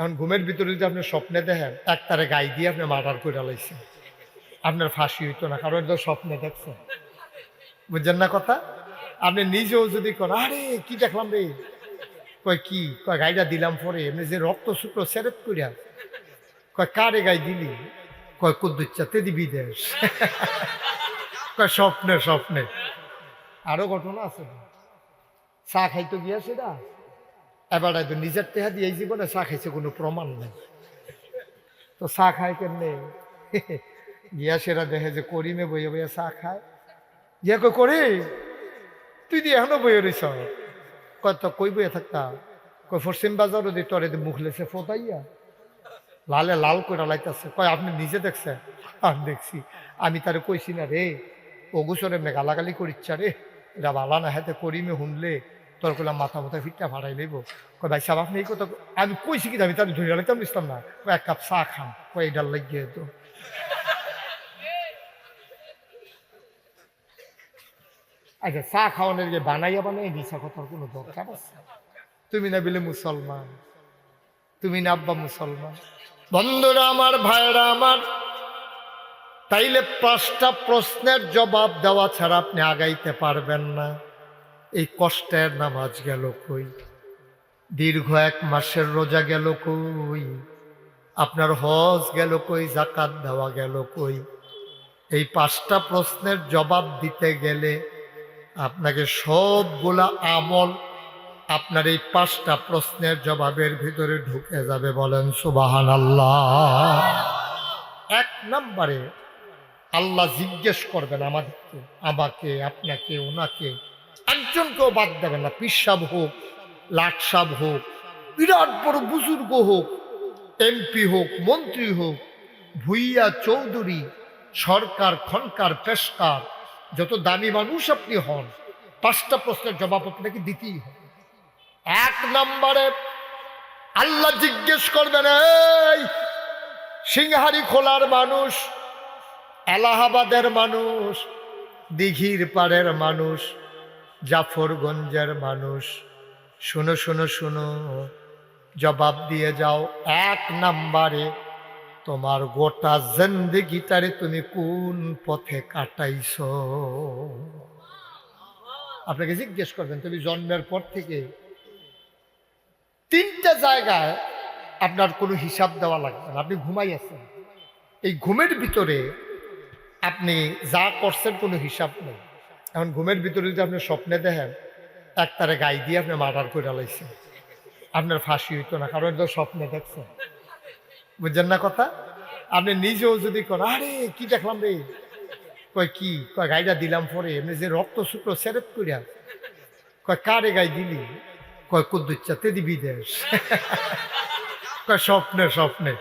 এখন ঘুমের ভিতরে যদি আপনি স্বপ্নে দেখেন একটারে গাই দিয়ে আপনি মার্ডার করে লাইছেন, আপনার ফাঁসি হইতো না, কারণ এটা স্বপ্নে দেখছেন। বুঝছেন না কথা? আপনি নিজেও যদি করেন, আরে কি দেখলাম রে, কয় কি, কয় গাইটা দিলাম পরে এমনি যে রক্ত শুক্র সেরেট করিয়া, কয় কারে গাই দিলি, কয় কুদ্দুচ্চাতে দিবি দেশ। কয় স্বপ্নে স্বপ্নে। আরো ঘটনা আছে, চা খাইতে গিয়েছে না, এবার তো নিজের টেহা দিয়ে এই জীবনে চা খাইছে কোনো প্রমাণ নেই, তো চা খায় কেমনে, গিয়া সেরা দেখে যে করিমে বইয়ে বইয়ে চা খায়, গিয়া কই করে তুই দিয়ে এখনো বইয়ে রইছ, কত কই বইয়ে থাকতা, কই পশ্চিম বাজার দি তোরে মুখ লেছে ফোটাইয়া লালে লাল করে লাইতেছে, কয় আপনি নিজে দেখছেন? আমি দেখছি, আমি তারে কইছি না রে, অগুসরে এমনি গালাগালি করিচ্ছা রে, এটা বালা না হাতে করিমে শুনলে তোর করলাম মাথা মাথা ফিটটা ফাড়াই লইব। কয় ভাই সাহেব আপনি এই কথা, আমি কইছি কি আমি তাহলে ধরে লাইতাম ইসলাম না, কয় এক কাপ চা খান, কয় এই ডাল লাগিয়ে তো। আচ্ছা, চা খাওয়ানোর গিয়ে বানাইয়া মিশা কথার কোনো দরকার আছে? তুমি না বলে মুসলমান, তুমি না আব্বা মুসলমান। বন্ধুরা আমার, ভাইরা আমার, তাইলে 5টা প্রশ্নের জবাব দেওয়া ছাড়া আপনি আগাইতে পারবেন না। এই কষ্টের নামাজ গেল কই, দীর্ঘ 1 মাসের রোজা গেল কই, আপনার হজ গেল কই, যাকাত দেওয়া গেল কই? এই 5টা প্রশ্নের জবাব দিতে গেলে আপনাকে সবগুলা আমল আপনার এই 5টা প্রশ্নের জবাবের ভিতরে ঢুকে যাবে। বলেন সুবহানাল্লাহ। 1 নম্বরে আল্লাহ জিজ্ঞেস করবেন আমাদেরকে, আমাকে, আপনাকে, ওনাকে, একজনকেও বাদ দেবেন না। পীর সাহেব হোক, লাট সাহেব হোক, বিরাট বড় বুজুর্গ হোক, এমপি হোক, মন্ত্রী হোক, ভুইয়া চৌধুরী, সরকার, খনকার, পেশকার, যত দামি মানুষ আপনি হন, 5টা প্রশ্নের জবাব আপনাকে দিতেই হবে। 1 নম্বরে আল্লাহ জিজ্ঞেস করবেন, এই সিংহারি খোলার মানুষ, এলাহাবাদের মানুষ, দিঘির পাড়ের মানুষ, জাফরগঞ্জের মানুষ, শুনো শুনো শুনো, জবাব দিয়ে যাও। 1 নম্বরে তোমার গোটা জিন্দেগিটারে তুমি কোন পথে কাটাইছ? আপনাকে জিজ্ঞেস করবেন। তুমি জন্মের পর থেকে 3টা জায়গায় আপনার কোনো হিসাব দেওয়া লাগবে না। আপনি ঘুমাই আছেন, এই ঘুমের ভিতরে আপনি যা করছেন কোনো হিসাব নেই। এখন ঘুমের ভিতরে যদি আপনি স্বপ্নে দেখেন একটারে গাই দিয়ে আপনি মার্ডার করে লাইছেন, আপনার ফাঁসি হইতো না, কারণ এটা স্বপ্নে দেখছেন। বুঝছেন না কথা? আপনি নিজেও যদি করেন, আরে কি দেখলাম রে, কয় কি, কয় গাইটা দিলাম পরে এমনি যে রক্ত শুক্র সেরেট করিয়া, কয় কারে গাই দিলি, কয় কুদ্দুচ্চাতে দিবি দেশ। কয় স্বপ্নে স্বপ্নে।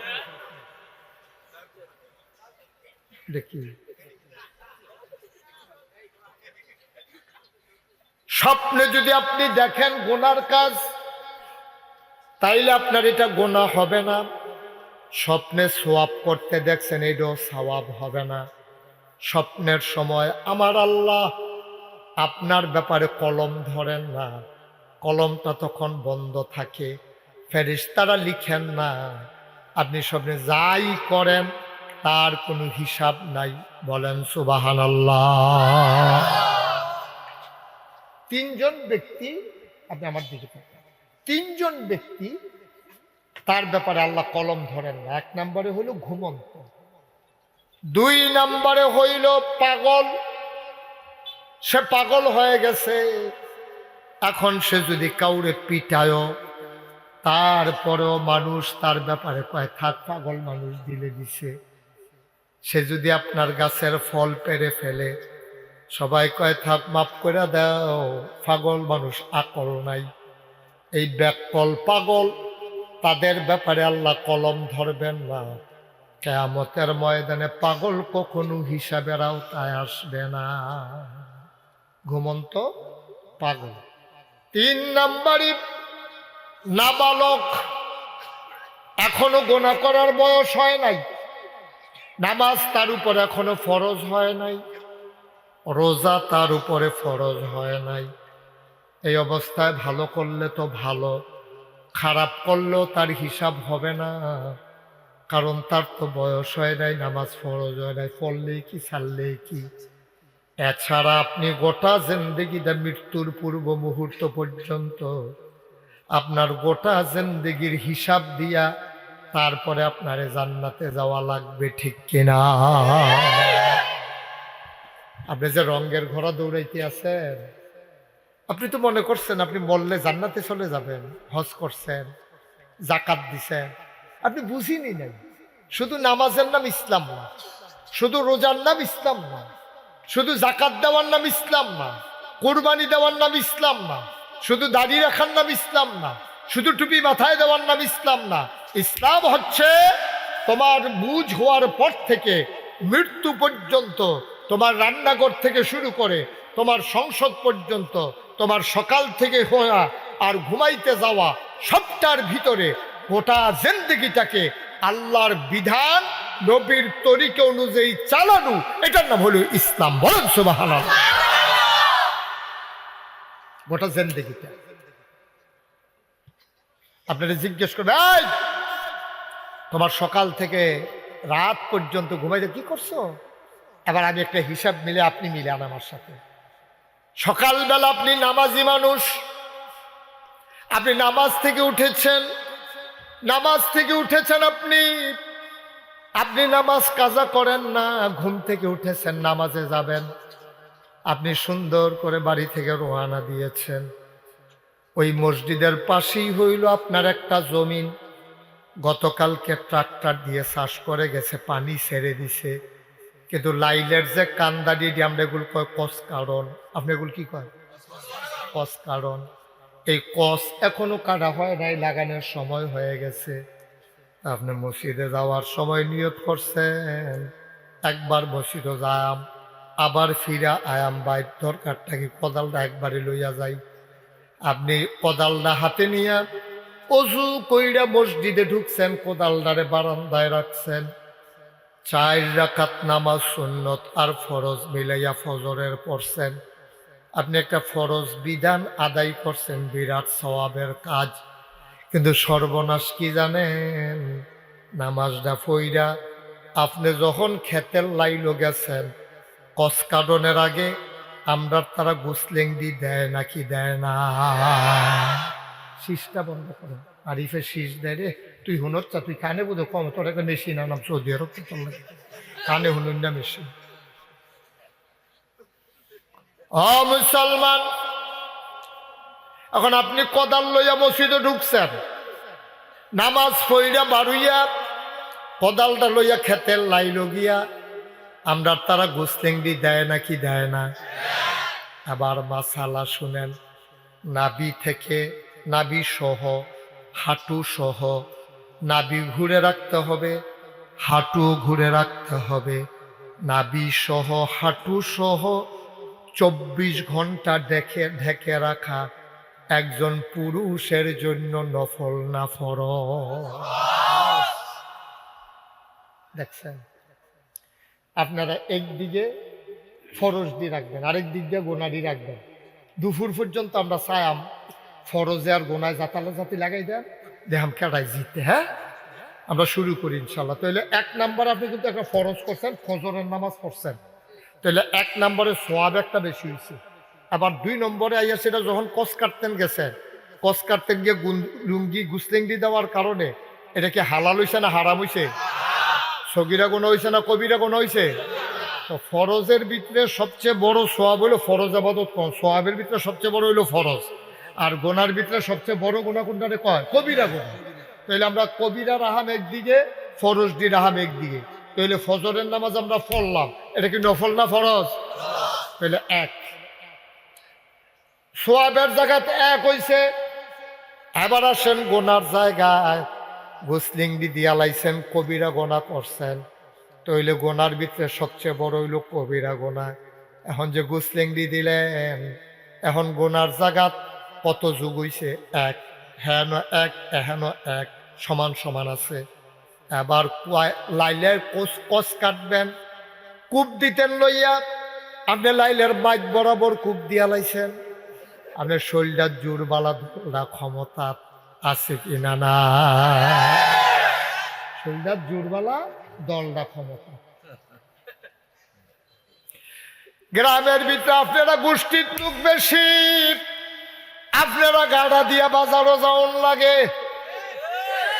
দেখি, স্বপ্নে যদি আপনি দেখেন গুনার কাজ, তাইলে আপনার এটা গুনাহ হবে না। স্বপ্নে সওয়াব করতে দেখছেন, এটাও সওয়াব হবে না। স্বপ্নের সময় আমার আল্লাহ আপনার ব্যাপারে কলম ধরেন না, কলমটা তখন বন্ধ থাকে, ফেরেশতারা লিখেন না। আপনি স্বপ্নে যাই করেন তার কোনো হিসাব নাই। বলেন সুবহানাল্লাহ। 3 জন ব্যক্তি, আপনি আমার দিকে তাকান, 3 জন ব্যক্তি তার ব্যাপারে আল্লাহ কলম ধরেন না। 1 নম্বরে হইল ঘুমন্ত, 2 নম্বরে হইল পাগল। সে পাগল হয়ে গেছে, এখন সে যদি কাউরে পিটায়, তারপরেও মানুষ তার ব্যাপারে কয় থাক পাগল মানুষ, দিলে দিছে। সে যদি আপনার গাছের ফল পেরে ফেলে, সবাই কয় থাক মাফ করে দাও, পাগল মানুষ, আকল নাই। এই ব্যাকল পাগল, তাদের ব্যাপারে আল্লাহ কলম ধরবেন না। কিয়ামতের ময়দানে পাগল কখনো হিসাবের আওতায় আসবে না। ঘুমন্ত পাগল। 3 নম্বরে নাবালক, এখনো গুনাহ করার বয়স হয় নাই, নামাজ তার উপর এখনো ফরজ হয় নাই, রোজা তার উপরে ফরজ হয় নাই। এই অবস্থায় ভালো করলে তো ভালো, খারাপ করলেও তার হিসাব হবে না, কারণ তার তো বয়স হয় নাই, নামাজ ফরজ হয় নাই, পড়লেই কি ছাড়লেই কি। এছাড়া আপনি গোটা জিন্দেগিটা মৃত্যুর পূর্ব মুহূর্ত পর্যন্ত আপনার গোটা জিন্দেগির হিসাব দিয়া তারপরে আপনারে জান্নাতে যাওয়া লাগবে, ঠিক কিনা? আপনি যে রঙের ঘোড়া দৌড়াইতে আছেন, আপনি তো মনে করছেন আপনি মরলে জান্নাতে চলে যাবেন, হজ করছেন, জাকাত দিছেন, আপনি বুঝিনি নাই। শুধু নামাজের নাম ইসলাম না, শুধু রোজার নাম ইসলাম না, শুধু জাকাত দেওয়ার নাম ইসলাম না, কোরবানি দেওয়ার নাম ইসলাম না, শুধু দাড়ি রাখার নাম ইসলাম না, শুধু টুপি মাথায় দেওয়ার নাম ইসলাম না। ইসলাম হচ্ছে তোমার বুঝ হওয়ার পর থেকে মৃত্যু পর্যন্ত, তোমার রান্নাঘর থেকে শুরু করে তোমার সংসদ পর্যন্ত, তোমার সকাল থেকে হওয়া আর ঘুমাইতে যাওয়া সবটার ভিতরে গোটা জিন্দেগিটাকে আল্লাহর বিধান নবীর তরিকা অনুযায়ী চালানো, এটার নাম হলো ইসলাম। বলেন সুবহানাল্লাহ। গোটা জিন্দেগিটা আপনারা জিজ্ঞেস করবে, এই তোমার সকাল থেকে রাত পর্যন্ত ঘুমাইতে কি করছো? এবার আমি একটা হিসাব মিলে আপনি মিলান আমার সাথে। সকালবেলা আপনি নামাজি মানুষ, আপনি নামাজ থেকে উঠেছেন, আপনি নামাজ কাজা করেন না, ঘুম থেকে উঠেছেন, নামাজে যাবেন, আপনি সুন্দর করে বাড়ি থেকে রওনা দিয়েছেন। ওই মসজিদের পাশেই হইল আপনার একটা জমিন, গতকালকে ট্রাক্টর দিয়ে চাষ করে গেছে, পানি ছেড়ে দিছে, কিন্তু লাইলের যে কান্দাডি আমরা এগুলো কয় কস কারণ, আপনি এগুলো কি কয়? কস কারণ। এই কস এখনো কাটা হয় নাই, লাগানোর সময় হয়ে গেছে। আপনি মসজিদে যাওয়ার সময় নিয়ত করছেন একবার মসজিদে যাম, আবার ফিরা আয়াম, বাইর দরকারটা কি কোদালটা একবারে লইয়া যাই। আপনি কোদালটা হাতে নিয়ে অজু কইরা মসজিদে ঢুকছেন, কোদালটারে বারান্দায় রাখছেন, 4 রাকাত নামাজ সুন্নত আর ফরজ মিলাইয়া ফজরের পড়ছেন। আপনি একটা ফরজ বিধান আদায় করছেন, বিরাট সওয়াবের কাজ। কিন্তু সর্বনাশ কি জানেন? নামাজটা পইরা আপনি যখন খেতের লাইলো গেছেন, কসকাডনের আগে আমরা তারা গুসলেংদি দেয় নাকি দেয় না? শীষটা বন্ধ করো, আরিফে শীষ দেয় রে, তুই হুনর চা, তুই কানে বোধ কম, তোর একটা মেশিন আনাম সৌদি আরব, তোর লাগে কানে হুনুন না মেশিন। মুসলমান, এখন আপনি কোদাল লইয়া মসজিদে ঢুকছেন, নামাজ পইরা বারুইয়া কোদালটা লইয়া খেতের লাইলো গিয়া আমরা তারা গুসলেংদি দেয় নাকি দেয় না? আবার মাসালা শুনেন, নাভি থেকে, নাভি সহ, হাঁটু সহ, নাভি ঘুরে রাখতে হবে, হাঁটু ঘুরে রাখতে হবে, নাভি সহ হাঁটু সহ 24 ঘন্টা ঢেকে রাখা একজন পুরুষের জন্য নফল না ফরজ। দেখছেন, আপনারা একদিকে ফরজ দিয়ে রাখবেন, আরেক দিক দিয়ে গোনাডি রাখবেন। দুপুর পর্যন্ত আমরা চাইম ফরজে আর গোনায় জাতি লাগাই দেন, দেখাম কেটাই জিতে। হ্যাঁ, আমরা শুরু করি ইনশাল্লাহ। তাহলে 1 নম্বর আপনি কিন্তু একটা ফরজ করছেন, ফজরের নামাজ পড়ছেন, তাহলে 1 নম্বরে সোয়াব একটা বেশি হয়েছে। আবার 2 নম্বরে আইয়া সেটা যখন কস কাটতেন গেছেন, কস কাটতেন গিয়ে লুঙ্গি গুসলেঙ্গি দেওয়ার কারণে এটা কি হালাল হয়েছে না হারাম হয়েছে? সগিরা গোনা হয়েছে না কবিরা গোনা হয়েছে? তো ফরজের ভিতরে সবচেয়ে বড় সোয়াব হইলো ফরজ আবাদত। সোয়াবের ভিতরে সবচেয়ে বড় হইলো ফরজ, আর গোনার ভিতরে সবচেয়ে বড় গোনা কোনটারে কয়? কবিরা গোনা। তাহলে আমরা কবিরা রাহাম একদিকে, ফরজ ডি রাহাম একদিকে। তাহলে ফজরের নামাজ আমরা পড়লাম, এটা কি নফল না ফরজ? তাহলে 1 সোয়াবের জায়গাতে 1 হইছে। এবার আসেন গোনার জায়গায়, গুসলিংডি দিয়া লাইছেন, কবিরা গোনা করছেন, তাইলে গোনার ভিতরে সবচেয়ে বড় হইল কবিরা গোনা। এখন যে গুসলিংডি দিলেন, এখন গোনার জায়গাত কত যুগ হইছে? 1। হ্যাঁ 1, এহেন 1, সমান সমান আছে। এবার লাইলের কস কাটবেন, কূপ দিতেন লইয়া, আপনি লাইলের বাইক বরাবর কূপ দিয়া লাইছেন, আপনার শরীরটা জোর বালা ক্ষমতা আছে কিনা না? শরীরটা জোরবালা, দলটা ক্ষমতা। গ্রামের ভিতরে আপনারা গোষ্ঠীর লোক বেশি, আপনারা গাড়া দিয়া বাজারও যাওন লাগে,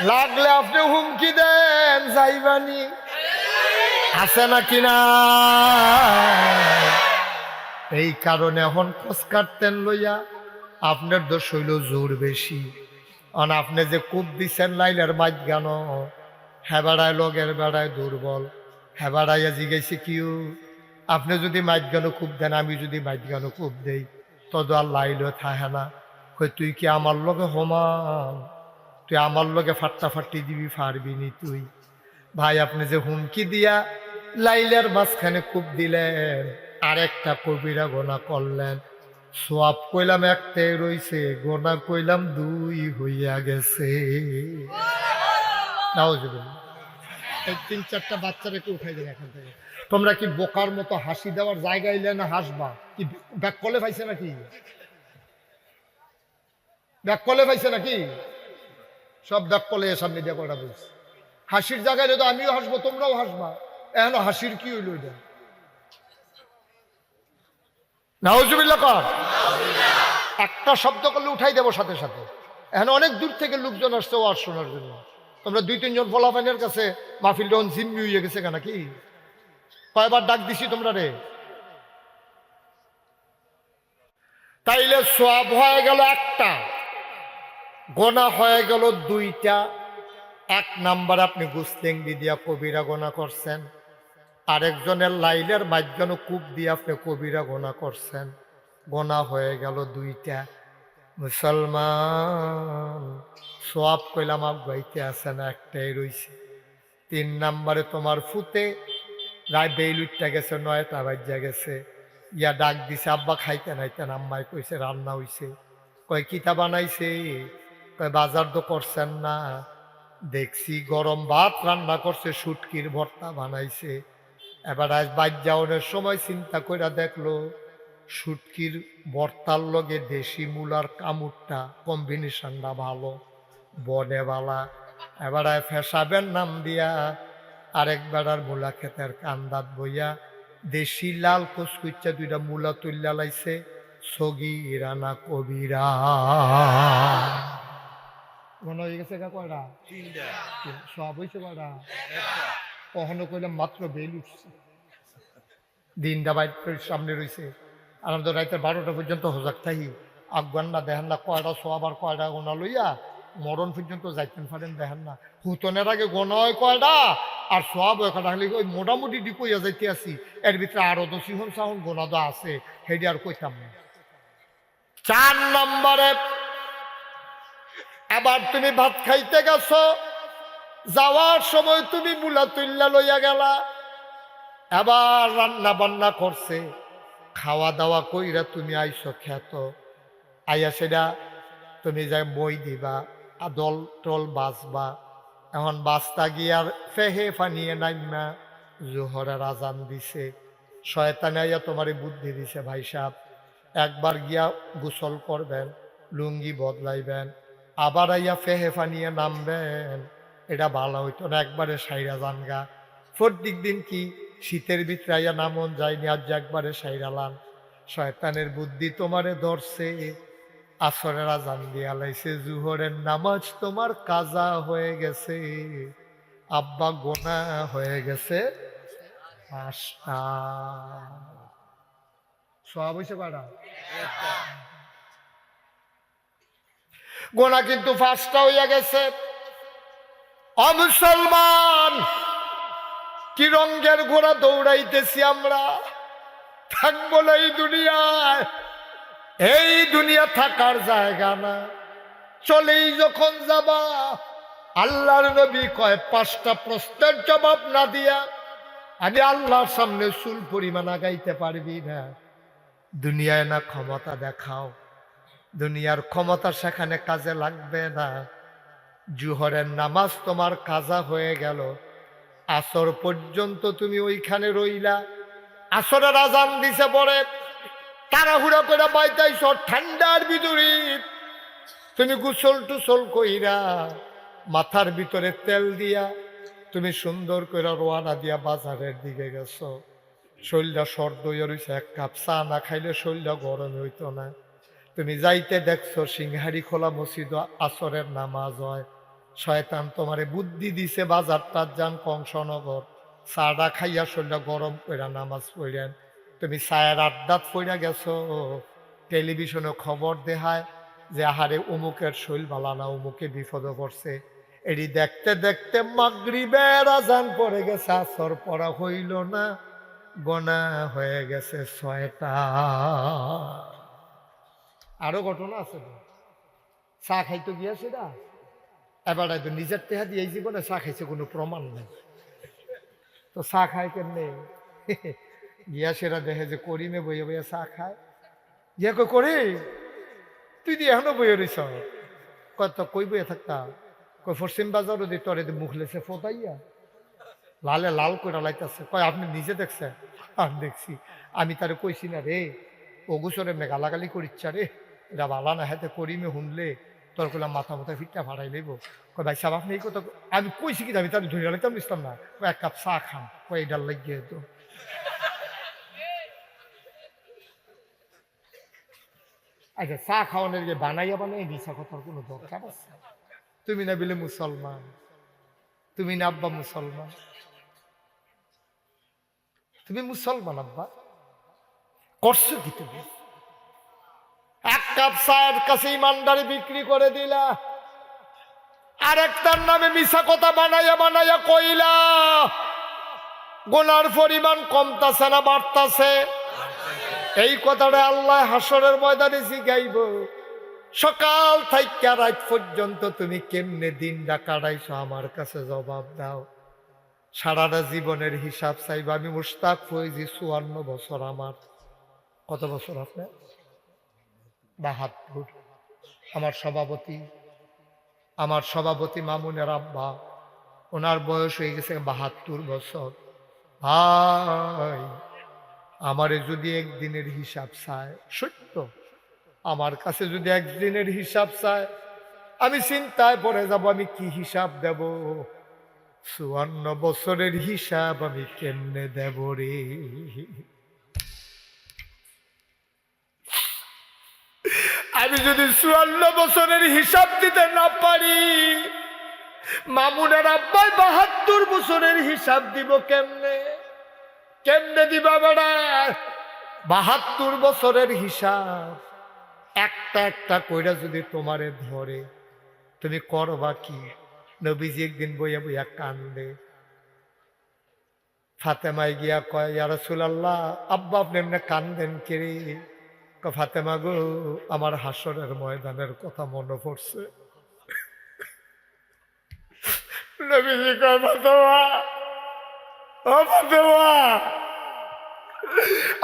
লাগলে আপনি হুমকি দেন যাইবানি, আছে না কিনা? এই কারণে এখন কস কাটতেন লইয়া আপনার দোষ হইল জোর বেশি। আপনি যে কূপ দিচ্ছেন লাইলের মাঝ গান, হ্যাঁ বেড়ায় লগের বেড়ায় দুর্বল, হ্যাঁ বেড়াইয়া জিগাইছে কিউ আপনি যদি মাইট গানো কূপ দেন, আমি যদি মাইট গানো কূপ দেই, তদ আর লাইল থাহে না। কই তুই কি আমার লগে সমান? তুই আমার লগে ফাট্টাফাট্টি দিবি পারবি নি তুই? ভাই আপনি যে হুমকি দিয়া লাইলের মাঝখানে কূপ দিলেন, আরেকটা কবিরা গোনা করলেন, সোয়াব কইলাম একটাই রইছে, গোনা কইলাম দুই হইয়া গেছে। এই ৩-৪টা বাচ্চাটাকে উঠাই দেন এখান থেকে। তোমরা কি বোকার মতো হাসি দেওয়ার জায়গা এলে না হাসবা? কি ব্যাক কলে পাইছে নাকি? ব্যাক কলে পাইছে নাকি? সব ব্যাক কলে সামনে দিয়ে কটা বলছে। হাসির জায়গায় তো আমিও হাসবো, তোমরাও হাসবা। এখন হাসির কি হইল? এটা নাউজুবিল্লাহ কর। একটা শব্দ করলে উঠাই দেবো সাথে সাথে। এখন অনেক দূর থেকে লোকজন আসছে ওয়াজ শোনার জন্য। তোমরা ২-৩ জন ফলাফাইনের কাছে মাহফিলটা জিম্মি হয়ে গেছে কেন? কি কয়বার ডাক দিছি তোমরা রে? তাইলে সওয়াব হয়ে গেল একটা, গোনা হয়ে গেল দুইটা। ১ নাম্বার আপনি গুসলেঙ্গি দিয়া কবিরা গোনা করছেন, আরেকজনের লাইলের মাঝখানে কূপ দিয়ে আপনি কবিরা গোনা করছেন, গোনা হয়ে গেল দুইটা। মুসলমান সওয়াব কইলাম আগাইতে আছে না, একটাই রইছে। ৩ নাম্বারে তোমার ফুতে রায় বেইলুটটা গেছে, ৯টা বাজ্যা গেছে, ইয়া ডাক দিছে আব্বা খাইতে নাইতেন, আম্মাই কইছে রান্না হইছে। কয় কিতা বানাইছে? কয় বাজার তো করছেন না, দেখছি গরম ভাত রান্না করছে, শুটকির ভর্তা বানাইছে। এবার আজ বাইর যাওয়ার সময় চিন্তা কইরা দেখলো শুটকির ভর্তার লগে দেশি মূলার কামুরটা কম্বিনেশনটা ভালো, বনেবালা। এবার ফেসাবের নাম দিয়া আরেক বেড়ার মূলা ক্ষেতের কান্দাত বইয়া দেশি লাল কুচকুচ্চা 2টা মূলা তুল্লা লাইছে, সগীরা না কবিরা। মনে হয়ে গেছে কয়টা? সব হয়েছে কয়টা? কখনো কইলাম মাত্র বেল উঠছে, দিনটা বাইর সামনে রয়েছে। আর আমাদের রাতের 12টা পর্যন্ত হজাক থাকি, আফগান না দেখেন না কয়টা সব আর কয়টা গোনা লইয়া মরণ পর্যন্ত যাইতেন পারেন, দেখেন না হুতনের আগে গোনা হয় কয়টা আর সব কয়টা, খালি ওই মোটামুটি ডিপইয়া যাইতে আসি। এর ভিতরে আরো তো সিহন সাহন গোনা তো আছে, হেডি আর কইতাম না। 4 নম্বরে আবার তুমি ভাত খাইতে গেছো, যাওয়ার সময় তুমি মূলা তুল্লা লইয়া গেলা, এবার রান্না বান্না করছে, খাওয়া দাওয়া কইরা তুমি আইসো খেত, আইয়া সেটা তুমি যাই বই দিবা, আদল টল বাঁচবা। এখন বাস্তা গিয়ার ফেহে ফানিয়ে নাইমা জোহরের আজান দিছে, শয়তানে আইয়া তোমারে বুদ্ধি দিছে, ভাই সাহেব একবার গিয়া গোসল করবেন, লুঙ্গি বদলাইবেন, আবার আইয়া ফেহে ফানিয়ে নামবেন, এটা ভালো হইতো না, একবারে সাইরা জানগা। প্রত্যেক দিন কি শীতের ভিতরে আইয়া নামন যায়নি, আজ একবারে সাইরালান। শয়তানের বুদ্ধি তোমারে ধরছে, আসরের আজান দিয়া লাইছে, জুহরের নামাজ তোমার কাজা হয়ে গেছে, আব্বা গোনা হয়ে গেছে 5টা। সব হয়েছে কয়টা? গোনা কিন্তু 5টা হইয়া গেছে। মুসলমান কি রঙের ঘোড়া দৌড়াইতেছি আমরা, থাকবো না এই দুনিয়ায়, এই দুনিয়া থাকার জায়গা না, চলেই যখন যাবা। আল্লাহর নবী কয় 5টা প্রশ্নের জবাব না দিয়া আমি আল্লাহর সামনে চুল পরিমাণ আগাইতে পারবি না। দুনিয়ায় না ক্ষমতা দেখাও, দুনিয়ার ক্ষমতা সেখানে কাজে লাগবে না। জুহরের নামাজ তোমার কাজা হয়ে গেল, আসর পর্যন্ত তুমি ওইখানে রইলা, আসরের আজান দিছে পরে তাড়াহুড়া করে বাইতাইছ ঠান্ডার ভিতরে, তুমি গোসল টুসল কইরা মাথার ভিতরে তেল দিয়া তুমি সুন্দর করে রোয়ানা দিয়া বাজারের দিকে গেছো। শরীরটা সর্দ হইয়া রয়েছে, এক কাপ চা না খাইলে শরীরটা গরম হইতো না। তুমি যাইতে দেখছো সিংহারি খোলা মসজিদ, আসরের নামাজ হয়। শয়তান তোমারে বুদ্ধি দিছে বাজারটার যান কংসনগর, চাটা খাইয়া শরীরটা গরম কইরা নামাজ পড়লেন। তুমি চায়ের আড্ডাত পড়া গেছো, টেলিভিশনে খবর দেখায় যে আহারে অমুকের শৈল বালা না, অমুকে বিপদে পড়ছে। এটি দেখতে দেখতে মাগরিবের আজান পড়ে গেছে, আসর পড়া হইল না, গোনা হয়ে গেছে 6টা। আরো ঘটনা আছে, চা খাইতে গিয়েছে না, এবার তো নিজের টেহা দিয়ে এই জীবনে চা খাইছে কোনো প্রমাণ নেই। তো চা খায় কেমনে, গিয়া সেরা দেখে যে করিমে বইয়ে বইয়ে চা খায়। গিয়া কই করি তুই দিয়ে এখনো বইয়ে রইছ, কত কই বইয়ে থাকতা, কই পশ্চিম বাজারও দি তোরে মুখ লেছে ফোটাইয়া লালে লাল করে লাইতেছে। কয় আপনি নিজে দেখছেন? আমি দেখছি। আমি তারে কইছি না রে, অগুসরে মে গালাগালি করিচ্ছা রে, এটা বালা না হাতে করিমে শুনলে তোর কইলাম মাথা মাথা ফিটটা ফাড়াই লইব। কয় ভাই সাহেব আপনি এই কথা, আমি কইছি কি আমি তার ধরে লাইতাম ইসলাম না, কয় এক কাপ চা খান, কয় এটার লাগিয়ে তো। আচ্ছা, চা খাওয়ানোর যে বানাইয়া বানাই মিশা কথার কোনো দরকার আছে? তুমি না বলে মুসলমান, তুমি না আব্বা মুসলমান, তুমি মুসলমান আব্বা, করছো কি তুমি? এক কাপ চায়ের কাছে ইমানদারি বিক্রি করে দিলা, আর একটার নামে মিশা কথা বানাইয়া বানাইয়া কইলা। গোনার পরিমাণ কমতাছে না বাড়তাছে? এই কথাটা আল্লাহ হাসরের ময়দানে জিগাইব, সকাল থেকে রাত পর্যন্ত তুমি কেমনে দিনটা কাটাইছো আমার কাছে জবাব দাও। সারাটা জীবনের হিসাব চাইব। আমি মুশতাক ফৈজি, 54 বছর আমার। কত বছর আপনার? 72। আমার সভাপতি মামুনের আব্বা, ওনার বয়স হয়ে গেছে 72 বছর। ভাই, আমারে যদি একদিনের হিসাব চায়, সত্য আমার কাছে যদি একদিনের হিসাব চায়, আমি চিন্তায় পড়ে যাব আমি কি হিসাব দেব। 54 বছরের হিসাব আমি কেমনে দেব রে? আমি যদি 54 বছরের হিসাব দিতে না পারি, মামুনের আব্বাই 72 বছরের হিসাব দিব কেমনে? কেমনে দিবা বেড়া? 72 বছরের হিসাব একটা একটা কইরা যদি তোমারে ধরে, তুমি করবা কি? নবীজি একদিন বইয়া বইয়া কান্দে। ফাতেমায় গিয়া কয়, ইয়া রাসূলুল্লাহ, আব্বা আপনি এমনি কান্দেন কে রে? ফাতেমা গো, আমার হাসরের ময়দানের কথা মনে পড়ছে। নবীজি কয়, ফাতেমা, ও ফাতেমা,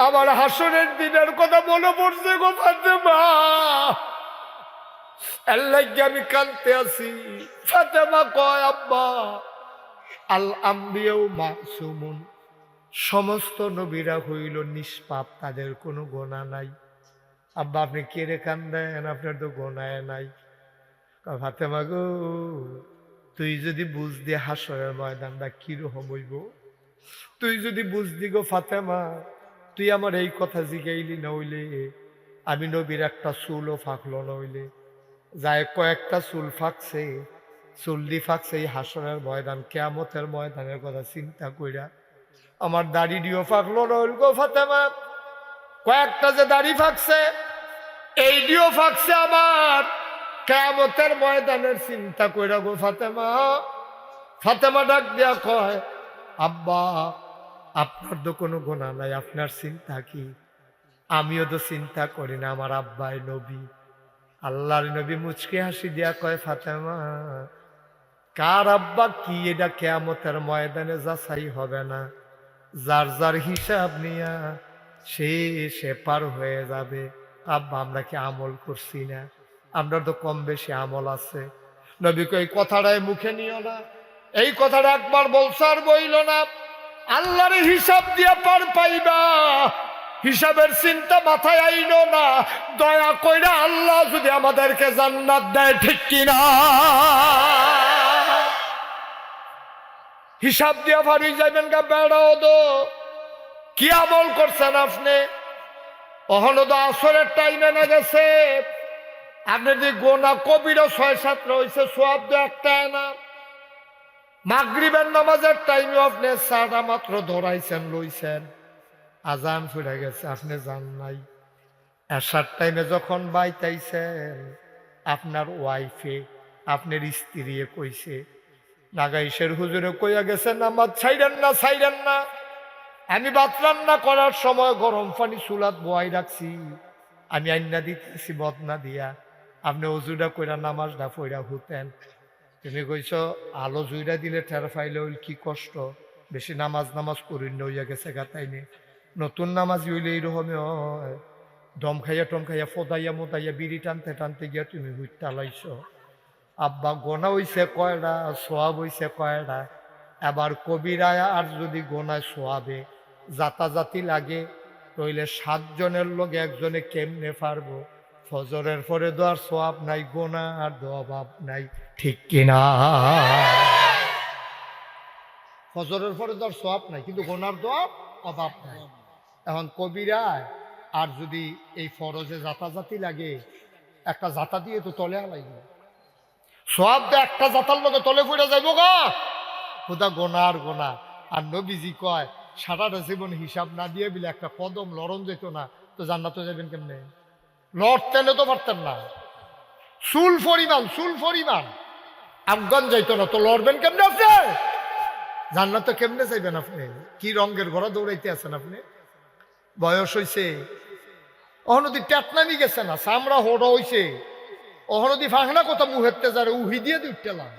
আমার হাসরের দিনের কথা মনে পড়ছে গো ফাতেমা, এর লাগি আমি কাঁদতে আছি। ফাতেমা কয়, আব্বা, আল আম্বিয়াউ মাসুমুন, সমস্ত নবীরা হইল নিষ্পাপ, তাদের কোনো গোনা নাই। আব্বা আপনি কেড়ে কান্দেন, আপনার তো গোনায় নাই। ফাতেমা গো, তুই যদি বুঝদি হাসরের ময়দানটা কিরকম হইব, তুই যদি বুঝদি গো ফাতেমা, তুই আমার এই কথা জিগাইলি না হইলে আমি নবীর একটা চুলও ফাঁকলো না হইলে, যায় কয়েকটা চুল ফাঁকছে, চুল্লি ফাঁকছে এই হাসরের ময়দান, কিয়ামতের ময়দানের কথা চিন্তা কইরা আমার দাড়ি দিও ফাঁকলো না হইল গো ফাতেমা। কয়েকটা যে দাড়ি ফাঁকছে, এই দিও ফাঁকছে আমার, কিয়ামতের ময়দানের চিন্তা কইরা গো ফাতেমা। ফাতেমা ডাক দিয়া কয়, আব্বা আপনার তো কোনো গোনা নাই, আপনার চিন্তা কি? আমিও তো চিন্তা করি না, আমার আব্বাই নবী, আল্লাহর নবী। মুচকে হাসি দিয়া কয়, ফাতেমা, কার আব্বা কি এটা কিয়ামতের ময়দানে যাচাই হবে না? যার যার হিসাব নিয়া সে পার হয়ে যাবে। আব্বা আমরা কি আমল করছি না? আমরা তো কম বেশি আমল আছে। নবী কই, এই কথাটাই মুখে নিও না, এই কথাটা একবার বলছো আর বইল না। আল্লাহর হিসাব দিয়া পার পাইবা, হিসাবের চিন্তা মাথায় আইলো না। দয়া কইরা আল্লাহ যদি আমাদেরকে জান্নাত দেয়, ঠিক কিনা? হিসাব দিয়া ভাবি যাবেন গা বেড়াও দো কি আমল করছেন আপনি? অহনো তো আসরের টাইমে না গেছে, আপনি যে গোনা কবিরও 6-7 রয়েছে, সোয়াব তো একটা না। মাগরিবের নামাজের টাইমে আপনি সারা মাত্র ধরাইছেন লইছেন, আজান ফুরে গেছে আপনি জান নাই। এশার টাইমে যখন বাইতাইছেন, আপনার ওয়াইফে আপনার স্ত্রী কইছে, নাগাইশের হুজুরে কইয়া গেছে নামাজ ছাইরেন না, ছাইরেন না। আমি ভাত রান্না করার সময় গরম পানি চুলাত বয়াই রাখছি, আমি আইনা দিতেছি বদনা দিয়া, আপনি অজুটা কইরা নামাজটা পইরা হুতেন। তুমি কইছ আলো জুইরা দিলে ঠের ফাইলে হইল কি কষ্ট, বেশি নামাজ করিন হইয়া গেছে গাতাইনে। নতুন নামাজি হইলে এইরকমই হয়, দম খাইয়া টম খাইয়া ফদাইয়া মোদাইয়া বিড়ি টানতে টানতে গিয়া তুমি হুইটা লাইছ। আব্বা গোনা হইছে কয়টা, সোয়াব হইছে কয়টা? এবার কবিরায় আর যদি গোনায় সোয়াবে জাতাজাতি লাগে, তইলে 7 জনের লোক একজনে কেমনে পারবো? ফজরের পরে দোয়ার সোয়াব নাই, গোনা আর দোয়াব নাই, ঠিক কিনা? ফজরের পরে দোয়ার সোয়াব নাই, কিন্তু গোনার দোয়াব অভাব নাই। এখন কবিরায় আর যদি এই ফরজে জাতাজাতি লাগে, একটা জাতা দিয়ে তো তলে আলাইবে, সব একটা জাতার লোকে তলে ফুটে যাইব গা, খুদা গোনা আর গোনা। আর নবীজি কয় সারাটা জীবন হিসাব না দিয়ে বিলে একটা কদম লড়ন যেত না, তো জান্নাতে যাবেন কেমনে? লড়তেন তো পারতেন না, চুল পরিমাণ আফগান যাইতো না, তো লড়বেন কেমনে আপনি? জান্নাতে কেমনে চাইবেন আপনি? কি রঙের ঘোড়া দৌড়াইতে আছেন আপনি? বয়স হইছে, অহনদি টেটনামি গেছে না, চামড়া হোড়া হইছে, অহনদি ফাঁকনা কথা মুহেরতে যারে উহি দিয়ে দুইটালাম।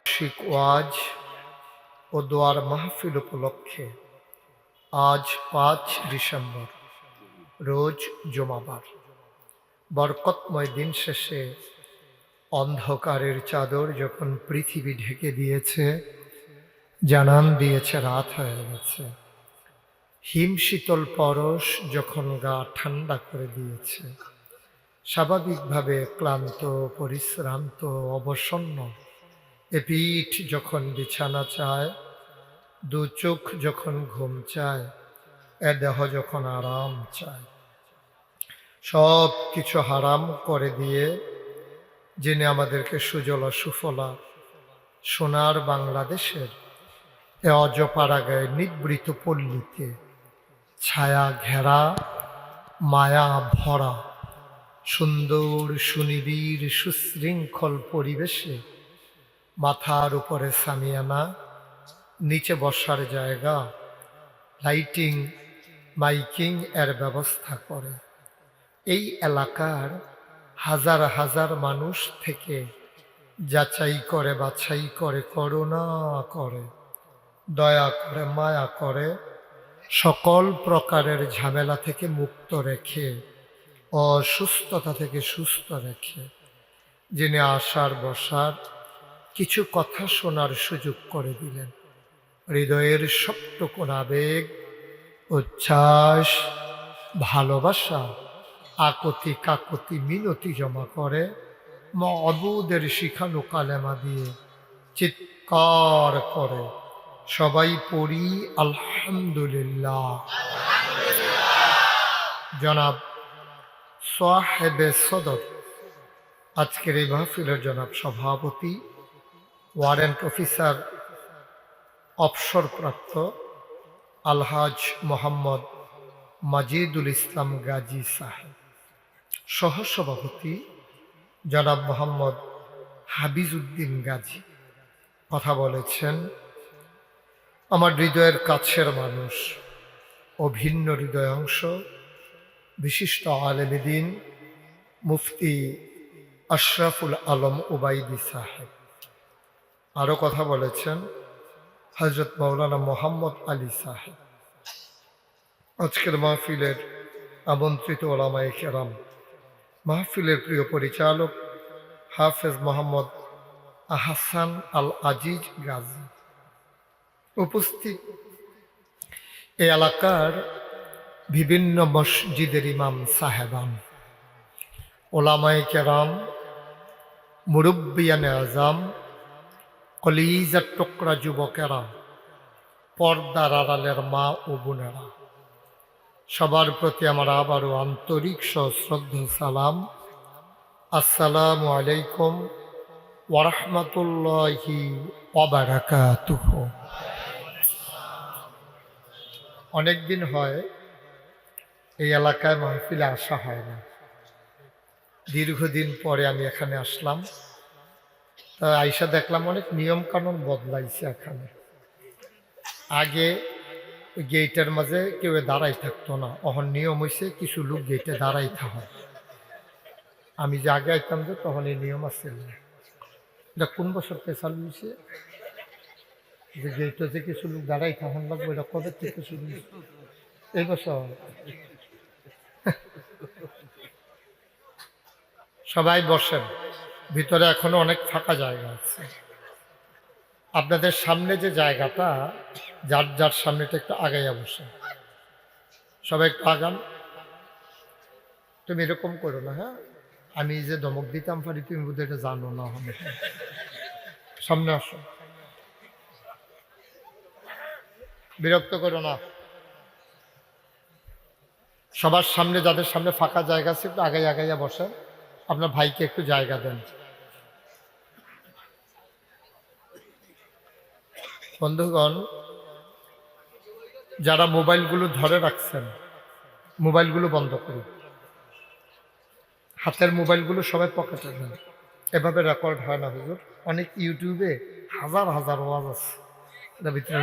শিক ওয়াজ ও দোয়ার মাহফিল উপলক্ষে আজ 5 ডিসেম্বর, রোজ জুমাবার, বরকতময় দিন শেষে অন্ধকারের চাদর যখন পৃথিবী ঢেকে দিয়েছে, জানান দিয়েছে রাত হয়ে গেছে, হিম শীতল পরশ যখন গা ঠান্ডা করে দিয়েছে, স্বাভাবিকভাবে ক্লান্ত, পরিশ্রান্ত, অবসন্ন এ পিঠ যখন বিছানা চায়, 2 চোখ যখন ঘুম চায়, এ দেহ যখন আরাম চায়, সব কিছু হারাম করে দিয়ে যিনি আমাদেরকে সুজলা সুফলা সোনার বাংলাদেশের এ অজপাড়াগায় নিবৃত পল্লীতে ছায়া ঘেরা, মায়া ভরা, সুন্দর সুনিবিড় সুশৃঙ্খল পরিবেশে মাথার উপরে সামিয়ানা, নিচে বসার জায়গা, লাইটিং, মাইকিং এর ব্যবস্থা করে এই এলাকার হাজার হাজার মানুষ থেকে যাচাই করে, বাছাই করে, করুণা করে, দয়া করে, মায়া করে, সকল প্রকারের ঝামেলা থেকে মুক্ত রেখে, অসুস্থতা থেকে সুস্থ রেখে, যিনি আসার বসার কিছু কথা শোনার সুযোগ করে দিলেন, হৃদয়ের সবটুকুন আবেগ, উচ্ছ্বাস, ভালোবাসা, আকতি কাকতি মিনতি জমা করে মাবুদের শিখানো কালেমা দিয়ে চিৎকার করে সবাই পড়ি আলহামদুলিল্লাহ। জনাব সাহেবে সদর, আজকের এই মাহফিলের জনাব সভাপতি, ওয়ারেন্ট অফিসার অবসরপ্রাপ্ত আলহাজ মোহাম্মদ মাজিদুল ইসলাম গাজী সাহেব, সহসভাপতি জনাব মোহাম্মদ হাবিজউদ্দিন গাজী কথা বলেছেন। আমার হৃদয়ের কাছের মানুষ, অভিন্ন হৃদয় অংশ, বিশিষ্ট আলেম দ্বীন মুফতি আশরাফুল আলম ওবাইদি সাহেব। আরও কথা বলেছেন হজরত মৌলানা মোহাম্মদ আলী সাহেব। আজকের মাহফিলের আমন্ত্রিত ওলামায়ে কেরাম, মাহফিলের প্রিয় পরিচালক হাফেজ মোহাম্মদ আহসান আল আজিজ গাজী, উপস্থিত এই এলাকার বিভিন্ন মসজিদের ইমাম সাহেবান, ওলামায়ে কেরাম, মুরব্বিয়ানে আজম, কলিজার টুকরা যুবকেরা, পর্দার আড়ালের মা ও বোনেরা, সবার প্রতি আমার আবারও আন্তরিক সশ্রদ্ধ সালাম। আসসালামু আলাইকুম ওয়া রাহমাতুল্লাহি ওয়া বারাকাতুহু। অনেক দিন হয় এই এলাকায় মাহফিলে আসা হয় না। দীর্ঘদিন পরে আমি এখানে আসলাম। তা আইসা দেখলাম অনেক নিয়ম কানুন বদলাইছে এখানে। আগে ওই গেটের মাঝে কেউ দাঁড়াই থাকতো না, অহন নিয়ম হয়েছে কিছু লোক গেটে দাঁড়াই থাকে। আমি যে আগে আইতাম যে তখন এই নিয়ম আছে। এটা কোন বছর থেকে চালু হয়েছে যে গেটে যে কিছু লোক দাঁড়াই থাকুন লাগবে? এটা কবে থেকে শুরু হয়েছে? এই বছর। সবাই বসেন, ভিতরে এখনো অনেক ফাঁকা জায়গা আছে। আপনাদের সামনে যে জায়গাটা, যার যার সামনেটা একটু আগাইয়া বসেন। সবাই একটু আগান। তুমি এরকম করো না, হ্যাঁ? আমি যে ধমক দিতাম পারি তুমি বোধহয় এটা জানো না। হবে সামনে আসো, বিরক্ত করো না। সবার সামনে, যাদের সামনে ফাঁকা জায়গা আছে একটু আগাইয়া বসেন। আপনার ভাইকে একটু জায়গা দেন। বন্ধুগণ, যারা মোবাইলগুলো ধরে রাখছেন মোবাইলগুলো বন্ধ করুন। হাতের মোবাইলগুলো সবাই পকেটে দেন। এভাবে রেকর্ড হয় না হুজুর। অনেক ইউটিউবে হাজার হাজার ওয়াজ আছে, এটা ভিতরে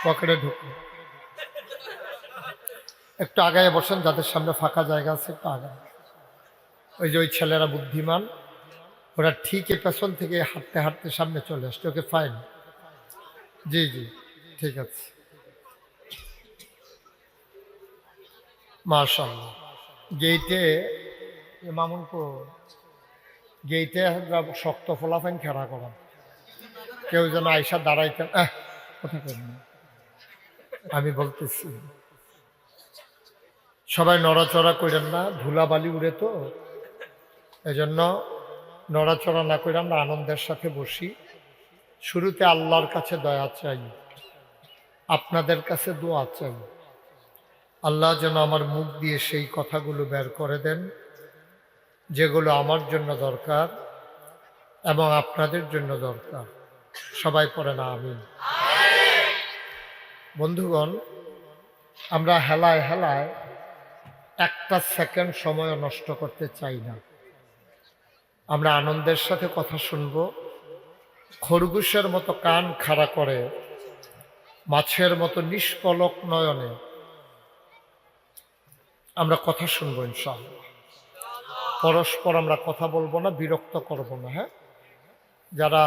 পকেটে ঢুকুন। একটু আগায় বসেন, যাদের সামনে ফাঁকা জায়গা আছে একটু আগায়। ওই যে ওই ছেলেরা বুদ্ধিমান, ওরা ঠিক পেছন থেকে হাঁটতে হাঁটতে সামনে চলে আসছে। Okay fine. জি জি ঠিক আছে, মাশাআল্লাহ। গেইটে মামুনকো গেইটে শক্ত ফলাফাইন খেলা করান, কেউ যেন আইসা দাঁড়াইতেন। কথা করেন না, আমি বলতেছি। সবাই নড়াচড়া করেন না, ধুলাবালি উড়ে তো, এজন্য নড়াচড়া না করে আমরা আনন্দের সাথে বসি। শুরুতে আল্লাহর কাছে দয়া চাই, আপনাদের কাছে দোয়া চাই। আল্লাহ যেন আমার মুখ দিয়ে সেই কথাগুলো বের করে দেন যেগুলো আমার জন্য দরকার এবং আপনাদের জন্য দরকার। সবাই পড়ে না আমিন। বন্ধুগণ, আমরা হেলায় হেলায় একটা সেকেন্ড সময় নষ্ট করতে চাই না। আমরা আনন্দের সাথে কথা শুনব। খরগোশের মতো কান খাড়া করে, মাছের মতো নিষ্পলক নয়নে আমরা কথা শুনবো ইনশাআল্লাহ। পরস্পর আমরা কথা বলবো না, বিরক্ত করব না। হ্যাঁ, যারা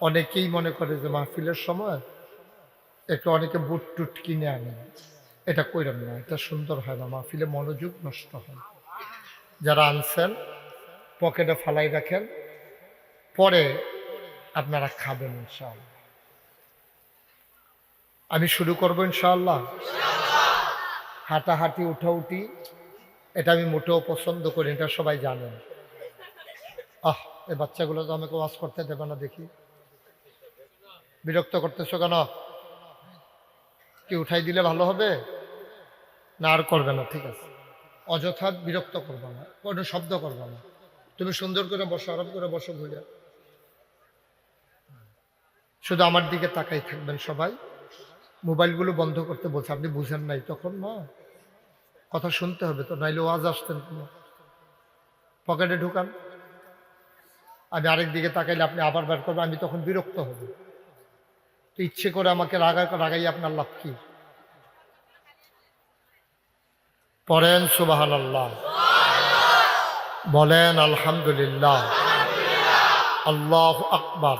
অনেকেই মনে করে যে মাহফিলের সময় একটু অনেকে বুট টুট কিনে আনে, এটা কইরেন না, এটা সুন্দর হয় না, মাহফিলে মনোযোগ নষ্ট হয়। যারা আনছেন পকেটে ফালাই রাখেন, পরে আপনারা খাবেন ইনশাআল্লাহ। আমি শুরু করবো ইনশাআল্লাহ। হাঁটাহাঁটি উঠাউটি এটা আমি মোটেও পছন্দ করি, এটা সবাই জানেন। এই বাচ্চাগুলো তো আমাকে ওয়াজ করতে দেবে না, দেখি বিরক্ত করতেছো কেন? কি উঠাই দিলে ভালো হবে না? আর করবে না, ঠিক আছে। অযথা বিরক্ত করবে না, কোনো শব্দ করবে না। তুমি সুন্দর করে বসো, আরাম করে বসো, ভুলে শুধু আমার দিকে তাকাই থাকবেন সবাই। মোবাইলগুলো বন্ধ করতে বলছে, আপনি বুঝেন নাই তখন না, কথা শুনতে হবে তো, নাইলে ওয়াজ আসতেন কোনো। পকেটে ঢুকান। আমি আরেক দিকে তাকাইলে আপনি আবার বের করবেন, আমি তখন বিরক্ত হব। তো ইচ্ছে করে আমাকে রাগাই আপনার লাভ কি? পড়েন সুবহানাল্লাহ, বলেন আলহামদুলিল্লাহ, আল্লাহু আকবার।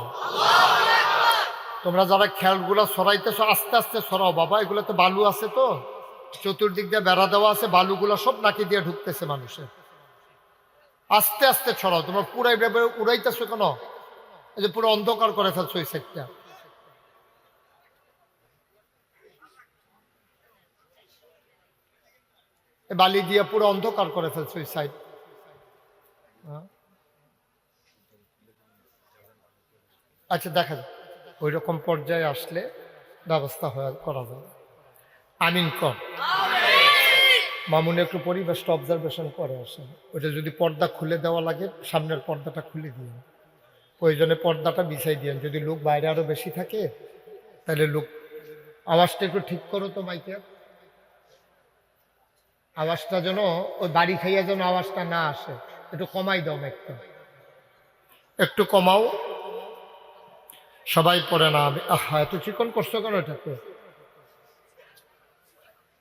তোমরা যারা খেয়ালগুলো সরাইতেছো আস্তে আস্তে সরাও বাবা, এগুলোতে বালু আছে তো, চতুর্দিক দিয়ে বেড়া দেওয়া আছে, বালুগুলো সব নাকি দিয়ে ঢুকতেছে মানুষের। আস্তে আস্তে ছড়াও। তোমরা পুরাই উড়াইতেছো কেন? এই যে পুরো অন্ধকার করে ফেলছো এই সাইডটা। বালি দিয়ে পুরো অন্ধকার করে ফেলছে ওই সাইড। আচ্ছা দেখা যাক ওই রকম পর্যায়ে আসলে ব্যবস্থা করা যাবে। আমিন কর। মামুন একটু পরিবেশটা অবজারভেশন করে আসেন। ওটা যদি পর্দা খুলে দেওয়া লাগে সামনের পর্দাটা খুলে দিন, প্রয়োজনে পর্দাটা বিছাই দিন। যদি লোক বাইরে আরো বেশি থাকে তাহলে লোক, আওয়াজটা একটু ঠিক করো তো মাইকের আওয়াজটা, যেন ওই বাড়ি খাইয়া যেন আওয়াজটা না আসে, একটু কমাই দাও মাইকটা, একটু কমাও। সবাই পড়ে না আমি আহা এত চিকন করছো কেন এটাকে,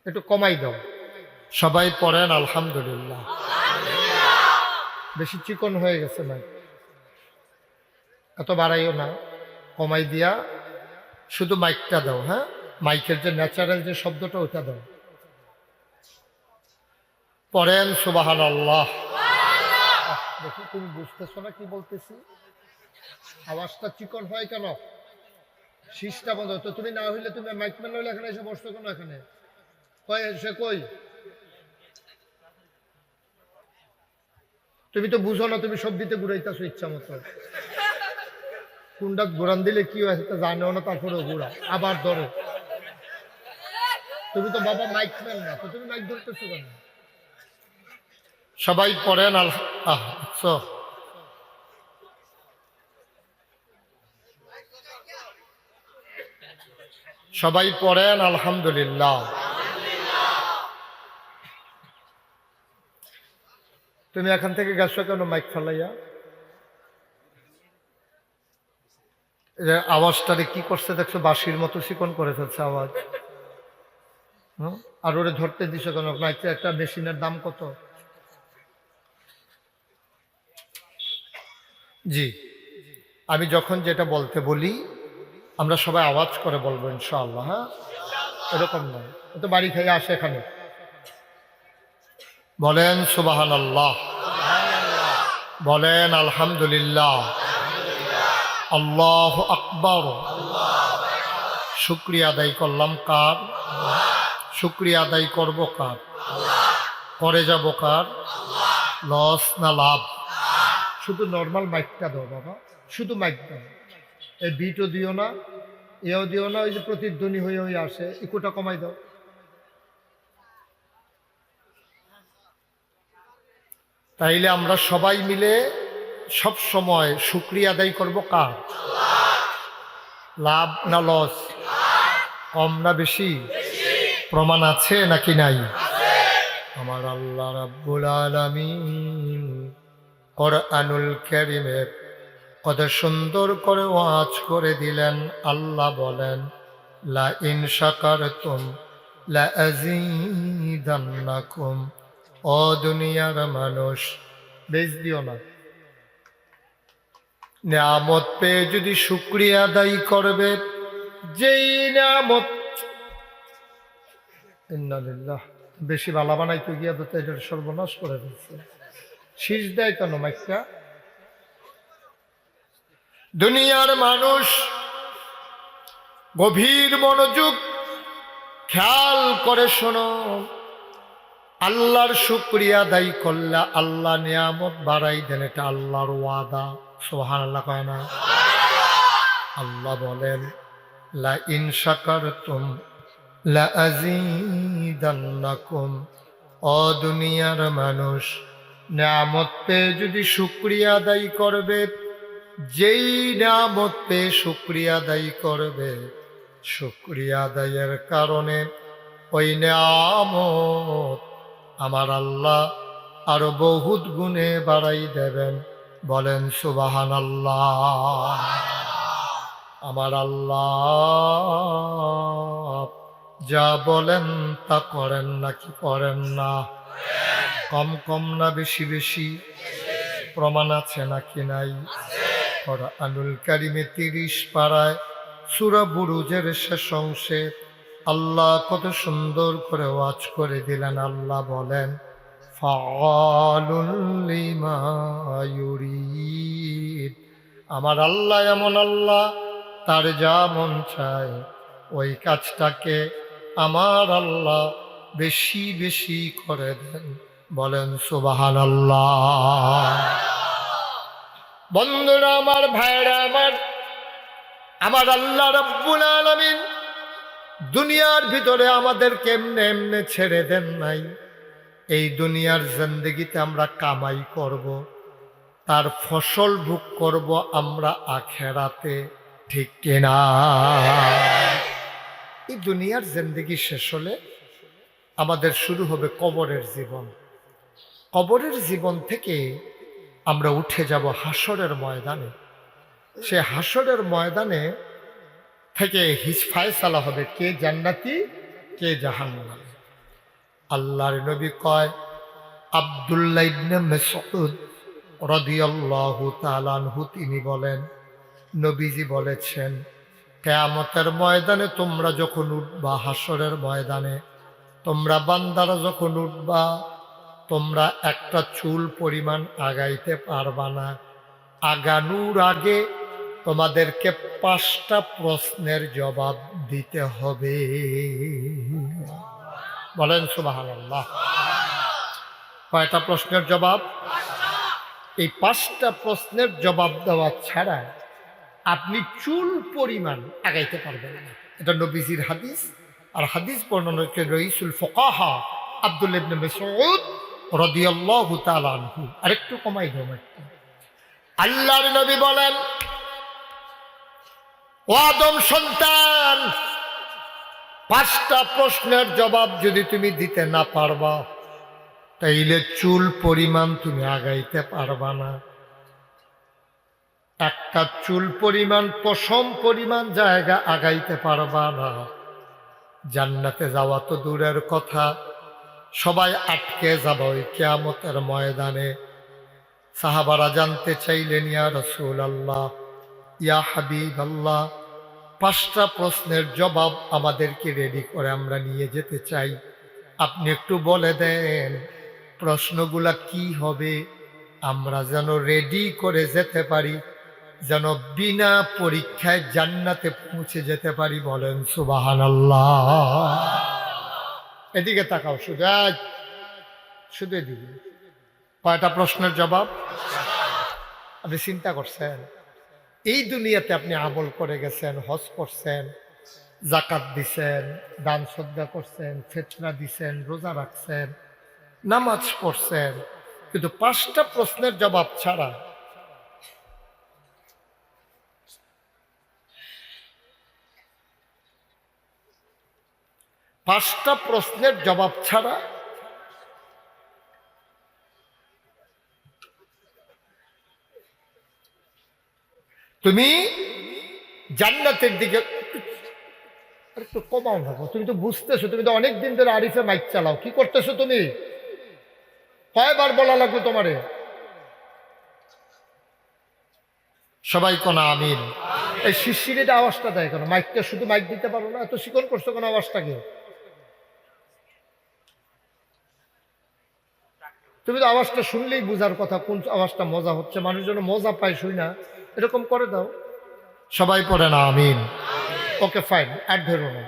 একটু কমাই দাও। সবাই পড়েন আলহামদুলিল্লাহ। বেশি চিকন হয়ে গেছে মাইক, এত বাড়াইও না, কমাই দিয়া শুধু মাইকটা দাও। হ্যাঁ, মাইকের যে ন্যাচারাল যে শব্দটা ওটা দাও। পড়েন সুবহানাল্লাহ। দেখি তুমি বুঝতেছো না কি বলতেছি? আওয়াজটা চিকন হয় কেন? শীষটা বন্ধ তো। তুমি না হইলে তুমি মাইকম্যান হইলে এখানে এসে বসতো কেন? এখানে কই সে কই? তুমি তো বুঝো না, তুমি সব দিতে ঘুরাইতেছো ইচ্ছা মতো। কোনটা ঘুরান দিলে কি হয় সেটা জানেও না, তারপরে ঘুরা আবার ধরো। তুমি তো বাবা মাইকম্যান না, তো তুমি মাইক ধরতেছো কেন? সবাই পড়েন সবাই পড়েন আলহামদুলিল্লাহ। তুমি এখান থেকে গেছো কেন মাইক ফেলাইয়া? আওয়াজটারে কি করছে দেখছো? বাঁশির মতো চিকন করে ফেলছে আওয়াজ। আর ওরে ধরতে দিছো কেন? মাইকের একটা মেশিনের দাম কত? জি, আমি যখন যেটা বলতে বলি আমরা সবাই আওয়াজ করে বলবো ইনশাআল্লাহ। হ্যাঁ, এরকম নয় তো বাড়ি খাইয়ে আসে এখানে। বলেন সুবহানাল্লাহ, বলেন আলহামদুলিল্লাহ, আল্লাহু আকবার। শুকরিয়া আদায় করলাম কার? শুকরিয়া আদায় করব কার? করে যাব কার? লস না লাভ? শুধু নর্মাল মাইকটা দাও বাবা, শুধু মাইক দাও। এই বিটও দিও না, এও দিও না, ওই যে প্রতিধ্বনি হয়ে হয়ে আসে, ইকোটা কমাই দাও। তাইলে আমরা সবাই মিলে সব সময় শুকরিয়া আদায় করব কার? লাভ না লস? কম না বেশি? প্রমাণ আছে নাকি নাই? আমার আল্লাহ রাব্বুল আলামিন কোরআনুল কারীমে কত সুন্দর করে ওয়াজ করে দিলেন। আল্লাহ বলেন লা ইন শাকারতুম লা আযীদান্নাকুম। ও দুনিয়ার মানুষ, বেশ দিও না, নিয়ামত পেয়ে যদি শুকরিয়া আদায় করবে, যেই নিয়ামত ইন্নালিল্লাহ, বেশি ভালো বানাইতে গিয়া তো এটার সর্বনাশ করে দিচ্ছে। শীষ দেয় কেন মাইকটা? দুনিয়ার মানুষ গভীর মনোযোগ খেয়াল করে শোনো। আল্লাহর শুকরিয়া আদায় করলে আল্লাহ নিয়ামত বাড়াই দেন, এটা আল্লাহর ওয়াদা। সুবহানাল্লাহ কয় না? আল্লাহ বলেন লা ইন শাকারতুম লা আযীদান্নাকুম। ও দুনিয়ার মানুষ, নিয়ামত পেয়ে যদি শুকরিয়া আদায় করবে, যেই নিয়ামত পেয়ে শুকরিয়া আদায় করবে, শুকরিয়া আদায়ের কারণে ওই নিয়ামত আমার আল্লাহ আরো বহুত গুণে বাড়াই দেবেন। বলেন সুবহানাল্লাহ। আমার আল্লাহ যা বলেন তা করেন নাকি করেন না? কম কম না বেশি বেশি? প্রমাণ আছে নাকি নাই? কোরআনুল কারীমে 30 পারায় সূরা বুরুজের শেষ অংশে আল্লাহ কত সুন্দর করে ওয়াজ করে দিলেন। আল্লাহ বলেন ফাআলুল লিমা ইউরিদ। আমার আল্লাহ এমন আল্লাহ, তার যা মন চায় ওই কাজটাকে আমার আল্লাহ বেশি বেশি করে দেন। বলেন সুবহানাল্লাহ। বন্ধুরা আমার, ভাইরা আমার, আমার আল্লাহ রাব্বুল আলামিন দুনিয়ার ভিতরে আমাদের কেমনে এমনে ছেড়ে দেন নাই। এই দুনিয়ার জিন্দেগিতে আমরা কামাই করব, তার ফসল ভোগ করব আমরা আখেরাতে, ঠিক কিনা? এই দুনিয়ার জিন্দেগি শেষ হলে আমাদের শুরু হবে কবরের জীবন। কবরের জীবন থেকে আমরা উঠে যাব হাসরের ময়দানে। সে হাসরের ময়দানে থেকে ফায়সালা হবে কে জান্নাতি কে জাহান্নামী। আল্লাহর নবী কয়, আব্দুল্লাহ ইবনে মাসউদ রাদিয়াল্লাহু তাআলা আনহু তিনি বলেন, নবীজি বলেছেন, কিয়ামতের ময়দানে তোমরা যখন উঠবা, হাসরের ময়দানে তোমরা বান্দারা যখন উঠবা, তোমরা একটা চুল পরিমাণ আগাইতে পারবা না। আগানোর আগে তোমাদেরকে 5টা প্রশ্নের জবাব দিতে হবে। বলেন সুবহানাল্লাহ। কয়টা প্রশ্নের জবাব? এই 5টা প্রশ্নের জবাব দেওয়া ছাড়া আপনি চুল পরিমাণ আগাইতে পারবেন না। এটা নবীজির হাদিস। আর হাদিস বর্ণনা করেন রাইসুল ফুকাহা আব্দুল্লাহ ইবনে মাসউদ রাদিয়াল্লাহু তাআলা আনহু। আরেকটু কমাই দাও একটু। আল্লাহর নবী বলেন, ও আদম সন্তান, 5টা প্রশ্নের জবাব যদি তুমি দিতে না পারবা, তাইলে চুল পরিমাণ তুমি আগাইতে পারবা না। একটা চুল পরিমাণ, পশম পরিমাণ জায়গা আগাইতে পারবা না। জান্নাতে যাওয়া তো দূরের কথা, সবাই আটকে যাবে ওই কিয়ামতের ময়দানে। সাহাবারা জানতে চাইলেন, ইয়া রাসূলুল্লাহ, ইয়া হাবিবাল্লাহ, 5টা প্রশ্নের জবাব আমাদেরকে রেডি করে আমরা নিয়ে যেতে চাই, আপনি একটু বলে দেন প্রশ্নগুলা কি হবে, আমরা যেন রেডি করে যেতে পারি, যেন বিনা পরীক্ষায় জান্নাতে পৌঁছে যেতে পারি। বলেন সুবহানাল্লাহ। এদিকে তাকাও, শুধু এদিকে। কয়টা প্রশ্নের জবাব? আপনি চিন্তা করছেন, এই দুনিয়াতে আপনি আমল করে গেছেন, হজ করছেন, জাকাত দিছেন, দান সদকা করছেন, ফিতরা দিছেন, রোজা রাখছেন, নামাজ পড়ছেন, কিন্তু 5টা প্রশ্নের জবাব ছাড়া, 5টা প্রশ্নের জবাব ছাড়া তুমি জান্নাতের দিকে একটু কমাও না। তুমি তো বুঝতেছো, তুমি তো অনেকদিন ধরে আরিফে মাইক চালাও, কি করতেছো তুমি? কয়বার বলা লাগবে তোমারে? সবাই কোন আমিন। এই শিরশিরের আওয়াজটা দেয় কেন? মাইকটা শুধু মাইক দিতে পারো না? এত শিকন করছো কোন আওয়াজটাকে? তুমি তো আওয়াজটা শুনলেই বুঝার কথা কোন আওয়াজটা মজা হচ্ছে, মানুষ যেন মজা পায় শুই না, এরকম করে দাও। সবাই পড়ে না আমিন। ওকে ফাইন, আর ধরো না।